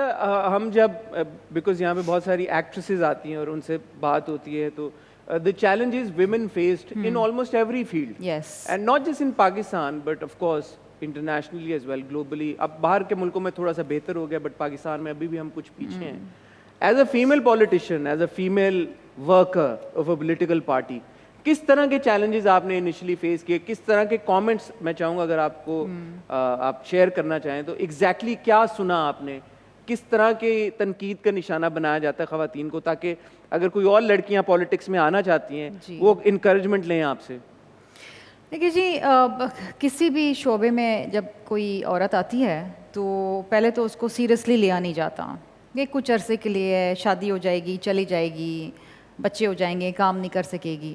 اچھا ہم جب بیکاز یہاں پہ بہت ساری ایکٹریسز آتی ہیں اور ان سے بات ہوتی ہے تو the challenges women faced in almost every field. Yes. And not just in Pakistan, but of course internationally as well, globally. اب باہر کے ملکوں میں تھوڑا سا بہتر ہو گیا, بٹ پاکستان میں ابھی بھی ہم کچھ پیچھے ہیں. As a female politician, as a female worker of a political party, کس طرح کے چیلنجز آپ نے انیشلی فیس کیے, کس طرح کے کامنٹس میں چاہوں گا اگر آپ کو آپ شیئر کرنا چاہیں تو ایگزیکٹلی کیا سنا آپ نے, کس طرح کے تنقید کا نشانہ بنایا جاتا ہے خواتین کو, تاکہ اگر کوئی اور لڑکیاں پالیٹکس میں آنا چاہتی ہیں وہ انکریجمنٹ لیں آپ سے. دیکھیے جی, کسی بھی شعبے میں جب کوئی عورت آتی ہے تو پہلے تو اس کو سیریسلی لیا نہیں جاتا. یہ کچھ عرصے کے لیے شادی ہو جائے گی, چلی جائے گی, بچے ہو جائیں گے, کام نہیں کر سکے گی.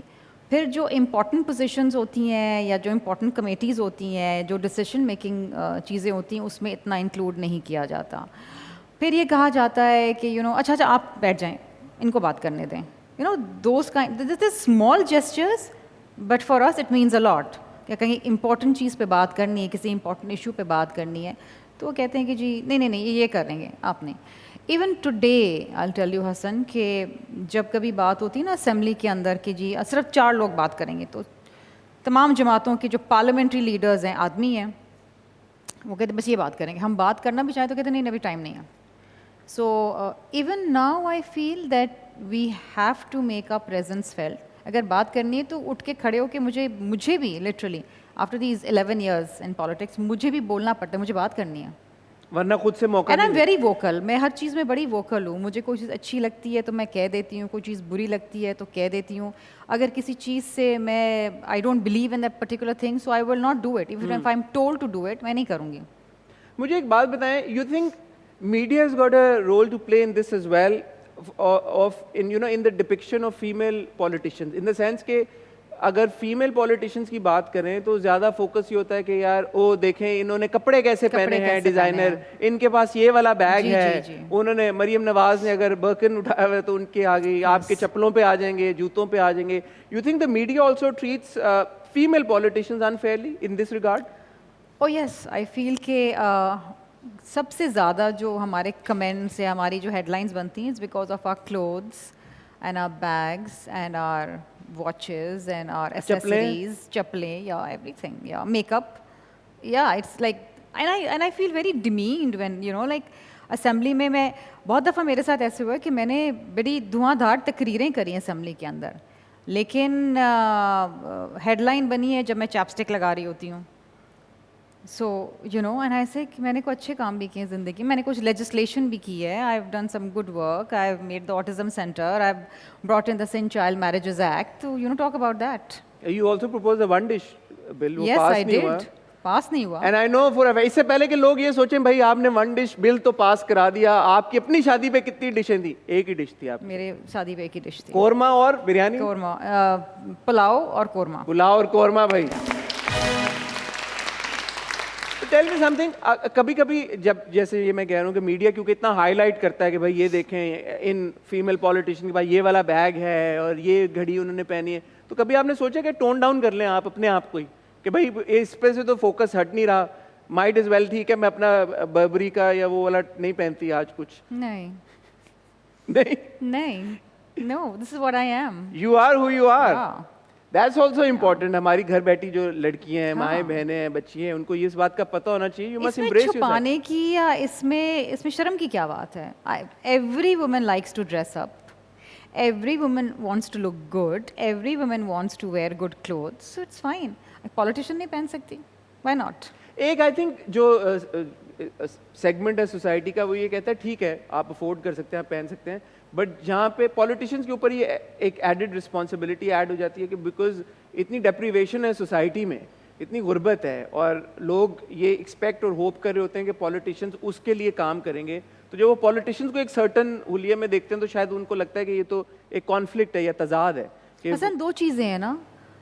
پھر جو امپورٹنٹ پوزیشنز ہوتی ہیں یا جو امپورٹنٹ کمیٹیز ہوتی ہیں, جو ڈیسیشن میکنگ چیزیں ہوتی ہیں, اس میں اتنا انکلوڈ نہیں کیا جاتا. پھر یہ کہا جاتا ہے کہ اچھا آپ بیٹھ جائیں, ان کو بات کرنے دیں. Those kind this is small gestures but for us it means a lot. کیا کہیں امپورٹنٹ چیز پہ بات کرنی ہے, کسی امپورٹنٹ ایشو پہ بات کرنی ہے, تو وہ کہتے ہیں کہ جی نہیں یہ کریں گے آپ نے. Even today I tell you Hasan کہ جب کبھی بات ہوتی ہے نا اسمبلی کے اندر کہ جی صرف 4 لوگ بات کریں گے, تو تمام جماعتوں کے جو پارلیمنٹری لیڈرز ہیں, آدمی ہیں, وہ کہتے ہیں بس یہ بات کریں گے. ہم بات کرنا بھی چاہیں تو کہتے ہیں نہیں ابھی ٹائم نہیں ہے. So even now I feel that we have to make our presence felt. اگر بات کرنی ہے تو اٹھ کے کھڑے ہو کے مجھے بھی literally after these 11 years in politics مجھے بھی بولنا پڑتا ہے, مجھے بات کرنی ہے, ورنہ خود سے موقع and I'm very vocal. میں ہر چیز میں بڑی vocal ہوں. مجھے کوئی چیز اچھی لگتی ہے تو میں کہہ دیتی ہوں, کوئی چیز بری لگتی ہے تو کہہ دیتی ہوں. اگر کسی چیز سے میں I don't believe in that particular thing so I will not do it. Even if I'm told to do it, میں نہیں کروں گی. مجھے ایک بات بتائیں, you think media has got a role to play in this as well, in the depiction of female politicians, in the sense کہ اگر فیمیل پولیٹیشینس کی بات کریں تو زیادہ فوکس یہ ہوتا ہے کہ یار او دیکھیں انہوں نے کپڑے کیسے پہنے ہیں, ڈیزائنر, ان کے پاس یہ والا بیگ ہے, انہوں نے مریم نواز نے اگر برکن اٹھایا ہوا ہے تو ان کے آگے آپ کے چپلوں پہ آ جائیں گے, جوتوں پہ آ جائیں گے. You think the media also treats female politicians unfairly in this regard? Oh yes, I feel کہ سب سے زیادہ جو ہمارے کمنٹس یا ہماری جو ہیڈ لائنس بنتی ہیں, it's because of our clothes and our bags and our watches and our accessories, چپلیں, یا ایوری تھنگ, یا میک اپ. یا it's like and I feel very demeaned when like assembly میں بہت دفعہ میرے ساتھ ایسے ہوا ہے کہ میں نے بڑی دھواں دھار تقریریں کری ہیں اسمبلی کے اندر, لیکن ہیڈ لائن بنی ہے جب میں چاپسٹک لگا رہی ہوتی ہوں. سو اینڈ ایسے کہ میں نے کوئی اچھے کام بھی کیے ہیں زندگی, میں نے کچھ لیجسلیشن بھی کی ہے, I have done some good work, I have made the autism centre, I have brought in the Sindh child marriages act, to talk about that. You also propose a one dish bill, وہ yes پاس آئی نہیں ہوا. Dead, پاس نہیں ہوا. And I know four اس سے پہلے کہ لوگ یہ سوچیں بھائی آپ نے ون ڈش بل تو پاس کرا دیا, آپ کی اپنی شادی پہ کتنی ڈشیں تھیں؟ ایک ہی ڈش تھی آپ کی. میرے شادی پہ ایک ہی ڈش تھی, قورمہ اور بریانی, قورمہ, پلاؤ اور قورمہ. پلاؤ اور قورمہ. بھائی ٹیل می سم تھنگ, کبھی کبھی جب جیسے یہ میں کہہ رہا ہوں کہ میڈیا کیونکہ اتنا ہائی لائٹ کرتا ہے کہ بھائی یہ دیکھیں ان فیمیل پولیٹیشین کے پاس یہ والا بیگ ہے اور یہ گھڑی انہوں نے پہنی ہے, تو کبھی آپ نے سوچا کہ ٹون ڈاؤن کر لیں آپ اپنے آپ کو ہی کہ بھائی اس پہ سے تو فوکس ہٹ نہیں رہا, مائٹ از ویل ٹھیک ہے میں اپنا بربری کا یا وہ والا نہیں پہنتی آج کچھ؟ نہیں نہیں, no, this is what I am. You are who you are. That's also important. ہماری گھر بیٹھی جو لڑکیاں ہیں, مائیں بہنیں ہیں, بچی ہیں, ان کو اس بات کا پتہ ہونا چاہیے. You must embrace yourself. چھپانے کی یا اس میں شرم کی کیا بات ہے؟ Every woman likes to dress up, every woman wants to look good, every woman wants to wear good clothes, so it's fine. Politician نہیں پہن سکتی, وائی ناٹ؟ ایک آئی تھنک جو سیگمنٹ ہے سوسائٹی کا وہ یہ کہتا ہے ٹھیک ہے آپ افورڈ کر سکتے ہیں, آپ پہن سکتے ہیں, بٹ جہاں پہ پولیٹیشینس کے اوپر یہ ایک ایڈڈ رسپانسبلٹی ایڈ ہو جاتی ہے کہ بیکاز اتنی ڈپریویشن ہے سوسائٹی میں, اتنی غربت ہے, اور لوگ یہ ایکسپیکٹ اور ہوپ کر رہے ہوتے ہیں کہ پولیٹیشینس اس کے لیے کام کریں گے, تو جب وہ پولیٹیشینس کو ایک سرٹن حلیے میں دیکھتے ہیں تو شاید ان کو لگتا ہے کہ یہ تو ایک کانفلکٹ ہے یا تضاد ہے. حسن دو چیزیں ہیں نا,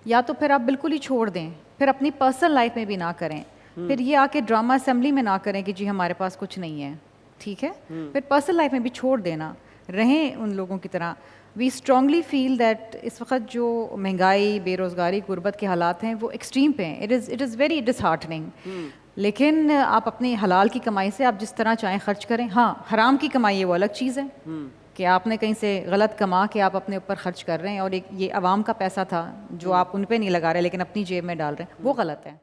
یا تو پھر آپ بالکل ہی چھوڑ دیں, پھر اپنی پرسنل لائف میں بھی نہ کریں, پھر یہ آ کے ڈرامہ اسمبلی میں نہ کریں کہ جی ہمارے پاس کچھ نہیں ہے, ٹھیک ہے, پھر پرسنل لائف میں بھی چھوڑ دینا, رہیں ان لوگوں کی طرح. وی اسٹرانگلی فیل دیٹ اس وقت جو مہنگائی, بے روزگاری, غربت کے حالات ہیں وہ ایکسٹریم پہ ہیں. اٹ از ویری ڈس ہارٹننگ. لیکن آپ اپنی حلال کی کمائی سے آپ جس طرح چاہیں خرچ کریں. ہاں حرام کی کمائی ہے وہ الگ چیز ہے کہ آپ نے کہیں سے غلط کما کے آپ اپنے اوپر خرچ کر رہے ہیں, اور ایک یہ عوام کا پیسہ تھا جو آپ ان پہ نہیں لگا رہے لیکن اپنی جیب میں ڈال رہے ہیں, وہ غلط ہے.